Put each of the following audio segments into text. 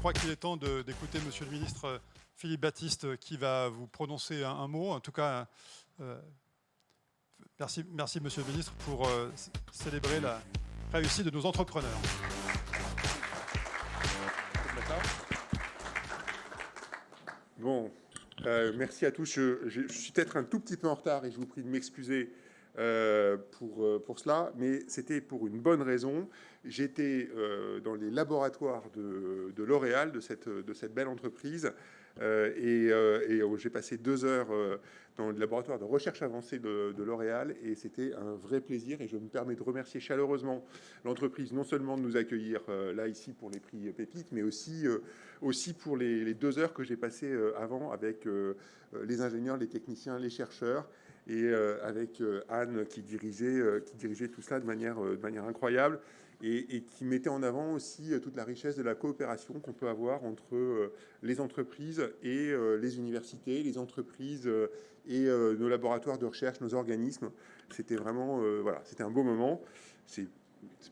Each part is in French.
crois qu'il est temps d'écouter Monsieur le ministre Philippe Baptiste qui va vous prononcer un mot. En tout cas, merci Monsieur le ministre pour célébrer la réussite de nos entrepreneurs. Bon, merci à tous. Je suis peut-être un tout petit peu en retard et je vous prie de m'excuser pour cela, mais c'était pour une bonne raison. J'étais dans les laboratoires de L'Oréal, de cette belle entreprise, et j'ai passé 2 heures dans le laboratoire de recherche avancée de L'Oréal, et c'était un vrai plaisir. Et je me permets de remercier chaleureusement l'entreprise, non seulement de nous accueillir là, ici, pour les prix Pépites, mais aussi pour les 2 heures que j'ai passées avant avec les ingénieurs, les techniciens, les chercheurs, et avec Anne qui dirigeait tout cela de manière incroyable, et qui mettait en avant aussi toute la richesse de la coopération qu'on peut avoir entre les entreprises et les universités, les entreprises et nos laboratoires de recherche, nos organismes. C'était vraiment, voilà, c'était un beau moment.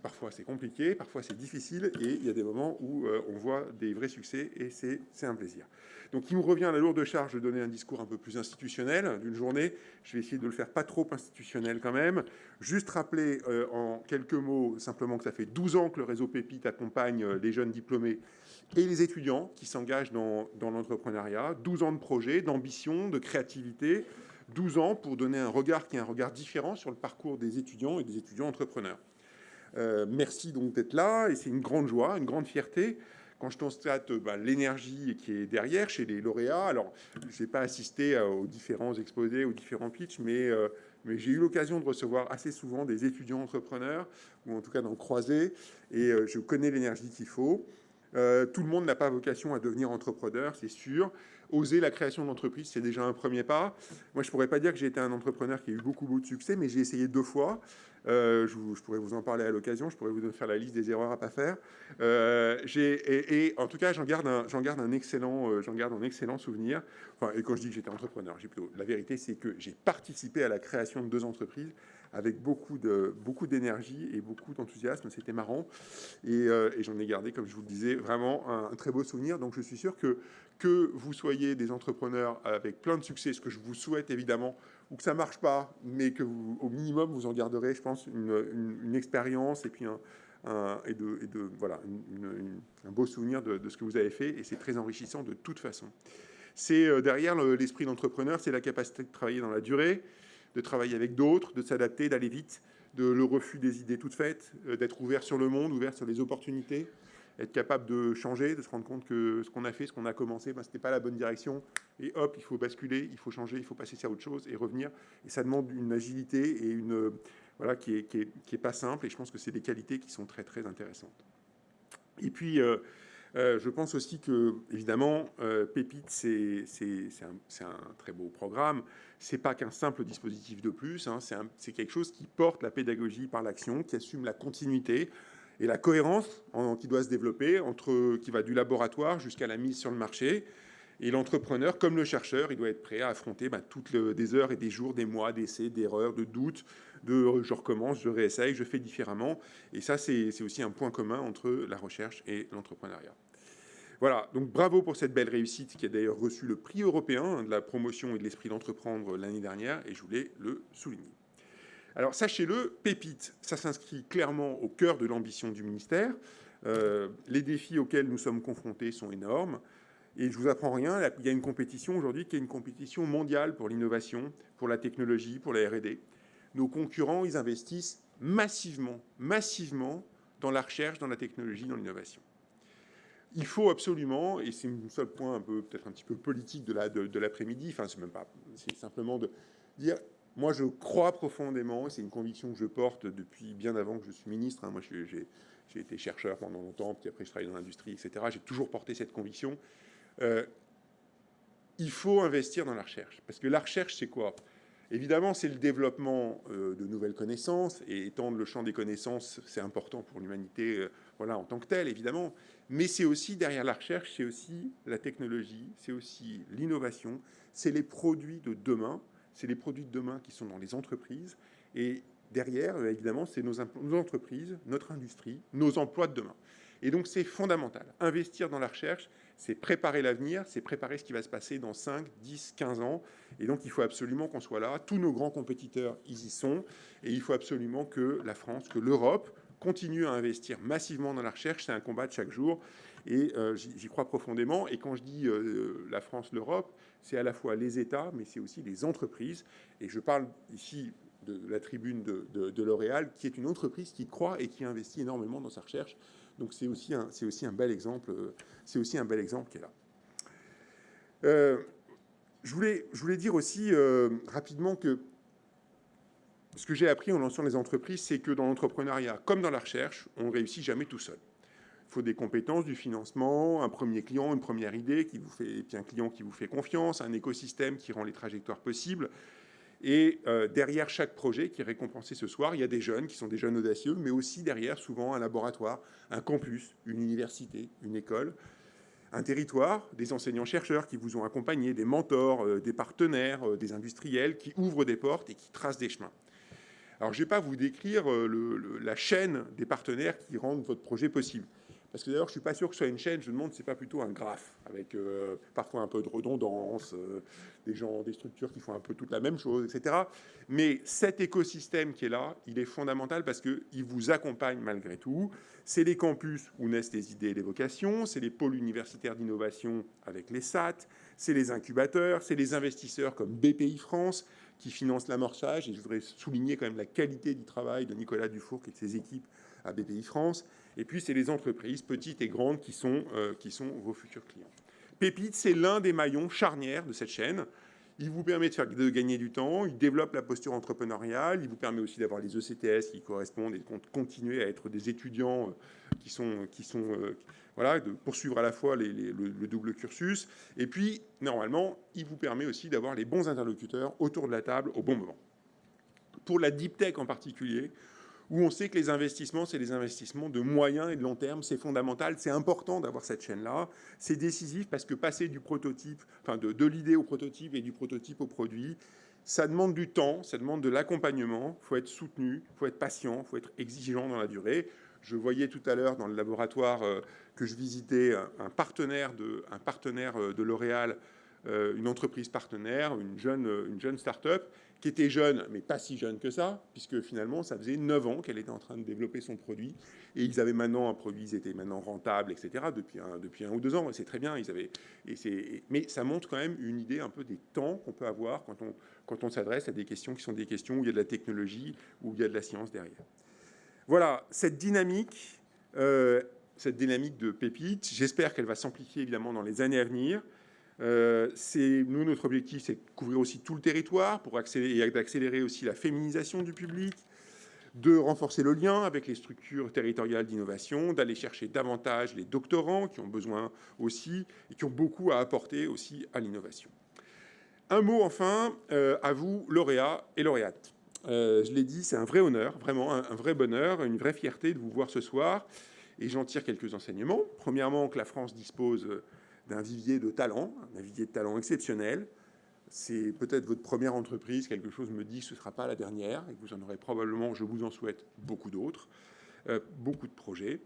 Parfois c'est compliqué, parfois c'est difficile, et il y a des moments où on voit des vrais succès, et c'est un plaisir. Donc il me revient la lourde charge de donner un discours un peu plus institutionnel d'une journée. Je vais essayer de le faire pas trop institutionnel quand même. Juste rappeler en quelques mots simplement que ça fait 12 ans que le réseau Pépite accompagne les jeunes diplômés et les étudiants qui s'engagent dans l'entrepreneuriat. 12 ans de projet, d'ambition, de créativité. 12 ans pour donner un regard qui est un regard différent sur le parcours des étudiants et des étudiants entrepreneurs. Merci donc d'être là, et c'est une grande joie, une grande fierté quand je constate l'énergie qui est derrière chez les lauréats. Alors, je n'ai pas assisté aux différents exposés, aux différents pitchs, mais j'ai eu l'occasion de recevoir assez souvent des étudiants entrepreneurs, ou en tout cas d'en croiser, et je connais l'énergie qu'il faut. Tout le monde n'a pas vocation à devenir entrepreneur, c'est sûr. Oser la création d'entreprise, c'est déjà un premier pas. Moi, je ne pourrais pas dire que j'ai été un entrepreneur qui a eu beaucoup de succès, mais j'ai essayé 2 fois. Je pourrais vous en parler à l'occasion, je pourrais vous faire la liste des erreurs à ne pas faire. Et en tout cas, j'en garde un excellent souvenir. Enfin, et quand je dis que j'étais entrepreneur, la vérité, c'est que j'ai participé à la création de 2 entreprises avec beaucoup d'énergie et beaucoup d'enthousiasme. C'était marrant. Et j'en ai gardé, comme je vous le disais, vraiment un très beau souvenir. Donc je suis sûr que vous soyez des entrepreneurs avec plein de succès, ce que je vous souhaite évidemment, ou que ça ne marche pas, mais que vous, au minimum, vous en garderez, je pense, une expérience, et puis un beau souvenir de ce que vous avez fait. Et c'est très enrichissant de toute façon. C'est derrière l'esprit d'entrepreneur, c'est la capacité de travailler dans la durée, de travailler avec d'autres, de s'adapter, d'aller vite, le refus des idées toutes faites, d'être ouvert sur le monde, ouvert sur les opportunités, être capable de changer, de se rendre compte que ce qu'on a fait, ce qu'on a commencé, ce n'était pas la bonne direction, et hop, il faut basculer, il faut changer, il faut passer à autre chose et revenir. Et ça demande une agilité et qui est pas simple, et je pense que c'est des qualités qui sont très intéressantes. Et puis, je pense aussi que, évidemment, Pépite, c'est un très beau programme. C'est pas qu'un simple dispositif de plus, hein. C'est quelque chose qui porte la pédagogie par l'action, qui assume la continuité et la cohérence qui doit se développer, qui va du laboratoire jusqu'à la mise sur le marché. Et l'entrepreneur, comme le chercheur, il doit être prêt à affronter toutes des heures et des jours, des mois d'essais, d'erreurs, de doutes, je recommence, je réessaye, je fais différemment. Et ça, c'est aussi un point commun entre la recherche et l'entrepreneuriat. Voilà, donc bravo pour cette belle réussite, qui a d'ailleurs reçu le prix européen de la promotion et de l'esprit d'entreprendre l'année dernière, et je voulais le souligner. Alors sachez-le, Pépite, ça s'inscrit clairement au cœur de l'ambition du ministère. Les défis auxquels nous sommes confrontés sont énormes. Et je ne vous apprends rien, il y a une compétition aujourd'hui qui est une compétition mondiale pour l'innovation, pour la technologie, pour la R&D. Nos concurrents, ils investissent massivement dans la recherche, dans la technologie, dans l'innovation. Il faut absolument, et c'est le seul point peut-être un petit peu politique de l'après-midi, enfin c'est simplement de dire, moi je crois profondément, et c'est une conviction que je porte depuis bien avant que je suis ministre, hein. Moi j'ai été chercheur pendant longtemps, puis après je travaille dans l'industrie, etc. J'ai toujours porté cette conviction. Il faut investir dans la recherche, parce que la recherche, c'est quoi ? Évidemment, c'est le développement de nouvelles connaissances, et étendre le champ des connaissances, c'est important pour l'humanité, en tant que telle, évidemment. Mais c'est aussi, derrière la recherche, c'est aussi la technologie, c'est aussi l'innovation, c'est les produits de demain, c'est les produits de demain qui sont dans les entreprises, et derrière, évidemment, c'est nos entreprises, notre industrie, nos emplois de demain. Et donc, c'est fondamental. Investir dans la recherche, c'est préparer l'avenir, c'est préparer ce qui va se passer dans 5, 10, 15 ans. Et donc, il faut absolument qu'on soit là. Tous nos grands compétiteurs, ils y sont. Et il faut absolument que la France, que l'Europe continue à investir massivement dans la recherche. C'est un combat de chaque jour. Et j'y crois profondément. Et quand je dis la France, l'Europe, c'est à la fois les États, mais c'est aussi les entreprises. Et je parle ici de la tribune de L'Oréal, qui est une entreprise qui croit et qui investit énormément dans sa recherche. Donc c'est aussi un bel exemple. C'est aussi un bel exemple qui est là. Je voulais dire aussi rapidement que ce que j'ai appris en lançant les entreprises, c'est que dans l'entrepreneuriat, comme dans la recherche, on ne réussit jamais tout seul. Il faut des compétences, du financement, un premier client, une première idée, et puis un client qui vous fait confiance, un écosystème qui rend les trajectoires possibles. Et derrière chaque projet qui est récompensé ce soir, il y a des jeunes qui sont des jeunes audacieux, mais aussi derrière, souvent, un laboratoire, un campus, une université, une école, un territoire, des enseignants-chercheurs qui vous ont accompagné, des mentors, des partenaires, des industriels qui ouvrent des portes et qui tracent des chemins. Alors, je ne vais pas vous décrire la chaîne des partenaires qui rendent votre projet possible. Parce que d'ailleurs, je ne suis pas sûr que ce soit une chaîne. Je me demande si ce n'est pas plutôt un graphe, avec parfois un peu de redondance, des structures qui font un peu toute la même chose, etc. Mais cet écosystème qui est là, il est fondamental parce qu'il vous accompagne malgré tout. C'est les campus où naissent les idées et les vocations. C'est les pôles universitaires d'innovation avec les SAT. C'est les incubateurs. C'est les investisseurs comme BPI France qui financent l'amorçage. Et je voudrais souligner quand même la qualité du travail de Nicolas Dufour et de ses équipes à BPI France. Et puis, c'est les entreprises, petites et grandes, qui sont vos futurs clients. Pépite, c'est l'un des maillons charnières de cette chaîne. Il vous permet de gagner du temps, il développe la posture entrepreneuriale, il vous permet aussi d'avoir les ECTS qui correspondent et de continuer à être des étudiants voilà, de poursuivre à la fois le double cursus. Et puis, normalement, il vous permet aussi d'avoir les bons interlocuteurs autour de la table au bon moment. Pour la deep tech en particulier, où on sait que les investissements, c'est des investissements de moyen et de long terme, c'est fondamental, c'est important d'avoir cette chaîne-là, c'est décisif parce que passer du prototype, enfin de l'idée au prototype et du prototype au produit, ça demande du temps, ça demande de l'accompagnement, il faut être soutenu, il faut être patient, il faut être exigeant dans la durée. Je voyais tout à l'heure dans le laboratoire que je visitais un partenaire de L'Oréal, une entreprise partenaire, une jeune start-up, qui était jeune, mais pas si jeune que ça, puisque finalement, ça faisait 9 ans qu'elle était en train de développer son produit. Et ils avaient maintenant un produit, ils étaient maintenant rentables, etc., depuis 1 ou 2 ans. C'est très bien. Mais ça montre quand même une idée un peu des temps qu'on peut avoir quand on s'adresse à des questions qui sont des questions où il y a de la technologie, où il y a de la science derrière. Voilà, cette dynamique de Pépite, j'espère qu'elle va s'amplifier évidemment dans les années à venir. Notre objectif, c'est de couvrir aussi tout le territoire pour accélérer aussi la féminisation du public, de renforcer le lien avec les structures territoriales d'innovation, d'aller chercher davantage les doctorants qui ont besoin aussi et qui ont beaucoup à apporter aussi à l'innovation. Un mot enfin à vous, lauréats et lauréates. Je l'ai dit, c'est un vrai honneur, vraiment un vrai bonheur, une vraie fierté de vous voir ce soir. Et j'en tire quelques enseignements. Premièrement, que la France dispose d'un vivier de talent, un vivier de talent exceptionnel. C'est peut-être votre première entreprise, quelque chose me dit que ce ne sera pas la dernière, et que vous en aurez probablement, je vous en souhaite, beaucoup d'autres, beaucoup de projets.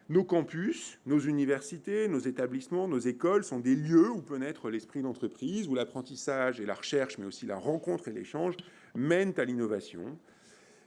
Nos campus, nos universités, nos établissements, nos écoles sont des lieux où peut naître l'esprit d'entreprise, où l'apprentissage et la recherche, mais aussi la rencontre et l'échange, mènent à l'innovation.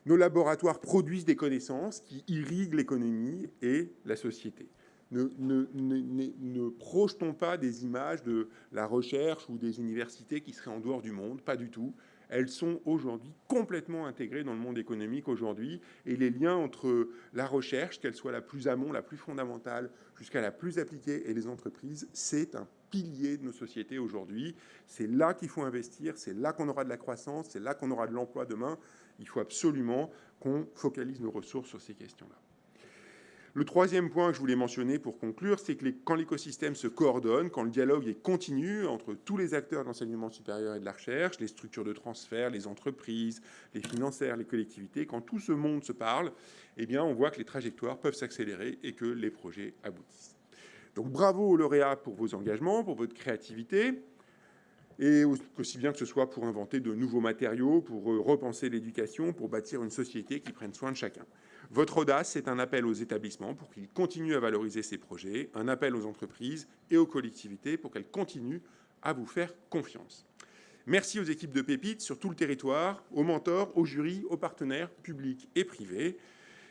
Nos laboratoires produisent des connaissances qui irriguent l'économie et la société. Ne projetons pas des images de la recherche ou des universités qui seraient en dehors du monde, pas du tout. Elles sont aujourd'hui complètement intégrées dans le monde économique aujourd'hui, et les liens entre la recherche, qu'elle soit la plus amont, la plus fondamentale, jusqu'à la plus appliquée, et les entreprises, c'est un pilier de nos sociétés aujourd'hui. C'est là qu'il faut investir, c'est là qu'on aura de la croissance, c'est là qu'on aura de l'emploi demain. Il faut absolument qu'on focalise nos ressources sur ces questions-là. Le troisième point que je voulais mentionner pour conclure, c'est que quand l'écosystème se coordonne, quand le dialogue est continu entre tous les acteurs de l'enseignement supérieur et de la recherche, les structures de transfert, les entreprises, les financières, les collectivités, quand tout ce monde se parle, eh bien, on voit que les trajectoires peuvent s'accélérer et que les projets aboutissent. Donc bravo aux lauréats pour vos engagements, pour votre créativité, et aussi bien que ce soit pour inventer de nouveaux matériaux, pour repenser l'éducation, pour bâtir une société qui prenne soin de chacun. Votre audace, c'est un appel aux établissements pour qu'ils continuent à valoriser ces projets, un appel aux entreprises et aux collectivités pour qu'elles continuent à vous faire confiance. Merci aux équipes de Pépites sur tout le territoire, aux mentors, aux jurys, aux partenaires publics et privés,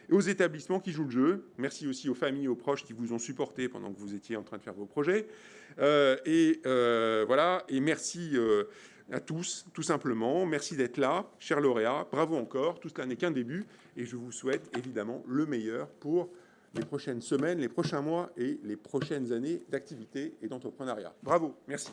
et aux établissements qui jouent le jeu. Merci aussi aux familles et aux proches qui vous ont supporté pendant que vous étiez en train de faire vos projets. Voilà. Et merci à tous, tout simplement. Merci d'être là, chers lauréats. Bravo encore. Tout cela n'est qu'un début. Et je vous souhaite évidemment le meilleur pour les prochaines semaines, les prochains mois et les prochaines années d'activité et d'entrepreneuriat. Bravo. Merci.